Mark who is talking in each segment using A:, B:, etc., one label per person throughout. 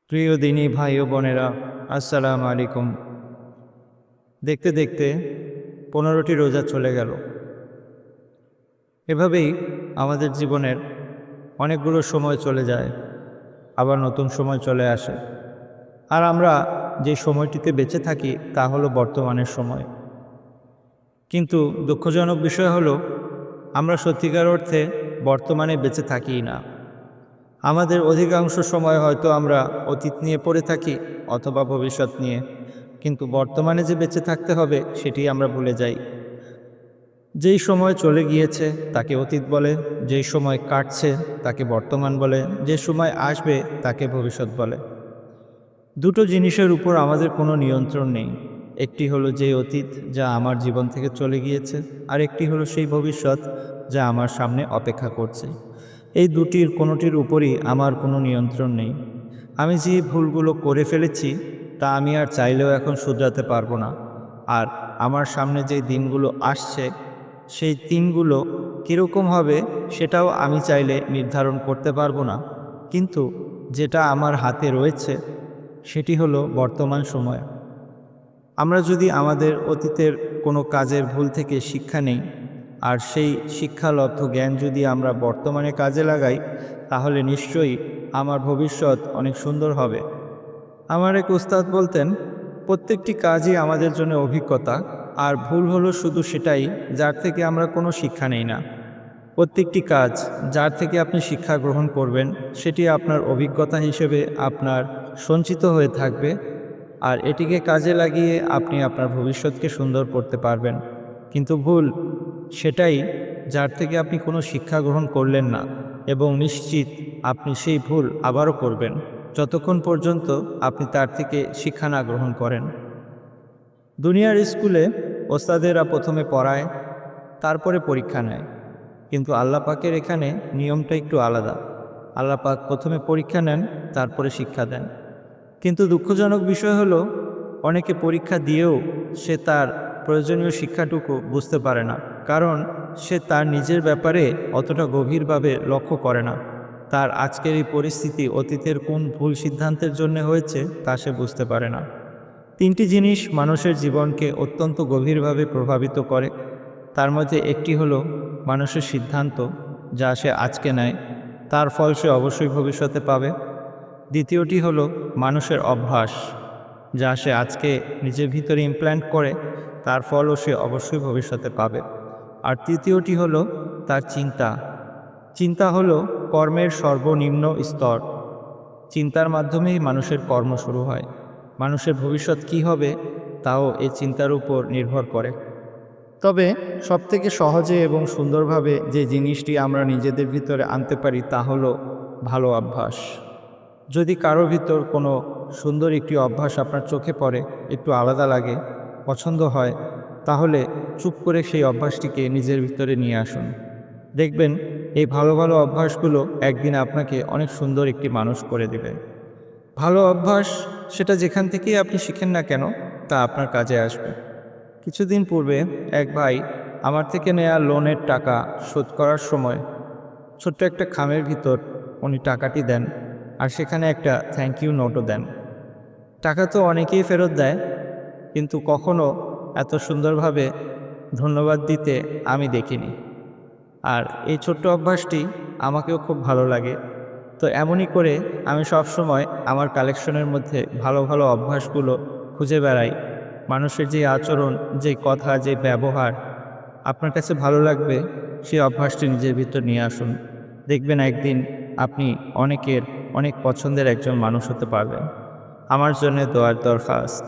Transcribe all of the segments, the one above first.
A: প্রিয় দিনী ভাই ও বোনেরা, আসসালামু আলাইকুম। দেখতে দেখতে 15টি রোজা চলে গেল। এভাবেই আমাদের জীবনের অনেকগুলো সময় চলে যায়, আবার নতুন সময় চলে আসে। আর আমরা যে সময়টিতে বেঁচে থাকি তা হলো বর্তমানের সময়। কিন্তু দুঃখজনক বিষয় হলো আমরা সত্যিকার অর্থে বর্তমানে বেঁচে থাকিই না। আমাদের অধিকাংশ সময় হয়তো আমরা অতীত নিয়ে পড়ে থাকি অথবা ভবিষ্যৎ নিয়ে, কিন্তু বর্তমানে যে বেঁচে থাকতে হবে সেটি আমরা ভুলে যাই। যেই সময় চলে গিয়েছে তাকে অতীত বলে, যেই সময় কাটছে তাকে বর্তমান বলে, যে সময় আসবে তাকে ভবিষ্যৎ বলে। দুটো জিনিসের উপর আমাদের কোনো নিয়ন্ত্রণ নেই। একটি হলো যে অতীত যা আমার জীবন থেকে চলে গিয়েছে, আর একটি হলো সেই ভবিষ্যৎ যা আমার সামনে অপেক্ষা করছে। এই দুটির কোনোটির উপরই আমার কোনো নিয়ন্ত্রণ নেই। আমি যে ভুলগুলো করে ফেলেছি তা আমি আর চাইলেও এখন শুধরাতে পারবো না। আর আমার সামনে যে দিনগুলো আসছে সেই দিনগুলো কীরকম হবে সেটাও আমি চাইলে নির্ধারণ করতে পারবো না। কিন্তু যেটা আমার হাতে রয়েছে সেটি হলো বর্তমান সময়। আমরা যদি আমাদের অতীতের কোনো কাজের ভুল থেকে শিক্ষা নেই, আর সেই শিক্ষালব্ধ জ্ঞান যদি আমরা বর্তমানে কাজে লাগাই, তাহলে নিশ্চয়ই আমার ভবিষ্যৎ অনেক সুন্দর হবে। আমার এক উস্তাদ বলতেন, প্রত্যেকটি কাজই আমাদের জন্য অভিজ্ঞতা, আর ভুল হলো শুধু সেটাই যার থেকে আমরা কোনো শিক্ষা নেই না। প্রত্যেকটি কাজ যার থেকে আপনি শিক্ষা গ্রহণ করবেন সেটি আপনার অভিজ্ঞতা হিসেবে আপনার সঞ্চিত হয়ে থাকবে, আর এটিকে কাজে লাগিয়ে আপনি আপনার ভবিষ্যৎকে সুন্দর করতে পারবেন। কিন্তু ভুল সেটাই যার থেকে আপনি কোনো শিক্ষা গ্রহণ করলেন না, এবং নিশ্চিত আপনি সেই ভুল আবারও করবেন যতক্ষণ পর্যন্ত আপনি তার থেকে শিক্ষা না গ্রহণ করেন। দুনিয়ার স্কুলে ওস্তাদেরা প্রথমে পড়ায়, তারপরে পরীক্ষা নেয়। কিন্তু আল্লাহ পাকের এখানে নিয়মটা একটু আলাদা। আল্লাহ পাক প্রথমে পরীক্ষা নেন, তারপরে শিক্ষা দেন। কিন্তু দুঃখজনক বিষয় হলো অনেকে পরীক্ষা দিয়েও সে তার প্রয়োজনীয় শিক্ষাটুকু বুঝতে পারে না, কারণ সে তার নিজের ব্যাপারে অতটা গভীরভাবে লক্ষ্য করে না। তার আজকের এই পরিস্থিতি অতীতের কোন ভুল সিদ্ধান্তের জন্য হয়েছে তা সে বুঝতে পারে না। তিনটি জিনিস মানুষের জীবনকে অত্যন্ত গভীরভাবে প্রভাবিত করে। তার মধ্যে একটি হলো মানুষের সিদ্ধান্ত, যা সে আজকে নেয় তার ফল সে অবশ্যই ভবিষ্যতে পাবে। দ্বিতীয়টি হলো মানুষের অভ্যাস, যা সে আজকে নিজের ভিতরে ইমপ্ল্যান্ট করে তার ফলও সে অবশ্যই ভবিষ্যতে পাবে। আর তৃতীয়টি হলো তার চিন্তা। চিন্তা হলো কর্মের সর্বনিম্ন স্তর। চিন্তার মাধ্যমেই মানুষের কর্ম শুরু হয়। মানুষের ভবিষ্যৎ কী হবে তাও এই চিন্তার উপর নির্ভর করে। তবে সবথেকে সহজে এবং সুন্দরভাবে যে জিনিসটি আমরা নিজেদের ভিতরে আনতে পারি তা হলো ভালো অভ্যাস। যদি কারো ভিতর কোনো সুন্দর একটি অভ্যাস আপনার চোখে পড়ে, একটু আলাদা লাগে, পছন্দ হয়, তাহলে চুপ করে সেই অভ্যাসটিকে নিজের ভিতরে নিয়ে আসুন। দেখবেন এই ভালো ভালো অভ্যাসগুলো একদিন আপনাকে অনেক সুন্দর একটি মানুষ করে দেবে। ভালো অভ্যাস সেটা যেখান থেকেই আপনি শিখেন না কেন তা আপনার কাজে আসবে। কিছুদিন পূর্বে এক ভাই আমার থেকে নেয়া লোনের টাকা শোধ করার সময় ছোট্ট একটা খামের ভিতর উনি টাকাটি দেন, আর সেখানে একটা থ্যাংক ইউ নোটও দেন। টাকা তো অনেকেই ফেরত দেয়, কিন্তু কখনো এত সুন্দরভাবে ধন্যবাদ দিতে আমি দেখিনি। আর এই ছোট্ট অভ্যাসটি আমাকেও খুব ভালো লাগে। তো এমনই করে আমি সবসময় আমার কালেকশনের মধ্যে ভালো ভালো অভ্যাসগুলো খুঁজে বেড়াই। মানুষের যে আচরণ, যে কথা, যে ব্যবহার আপনার কাছে ভালো লাগবে, সেই অভ্যাসটি নিজের ভিতর নিয়ে আসুন। দেখবেন একদিন আপনি অনেক পছন্দের একজন মানুষ হতে পারবেন। আমার জন্য দোয়ার দরখাস্ত।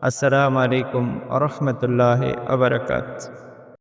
A: আসসালামু আলাইকুম ওয়া রাহমাতুল্লাহি ওয়া বারাকাতুহু।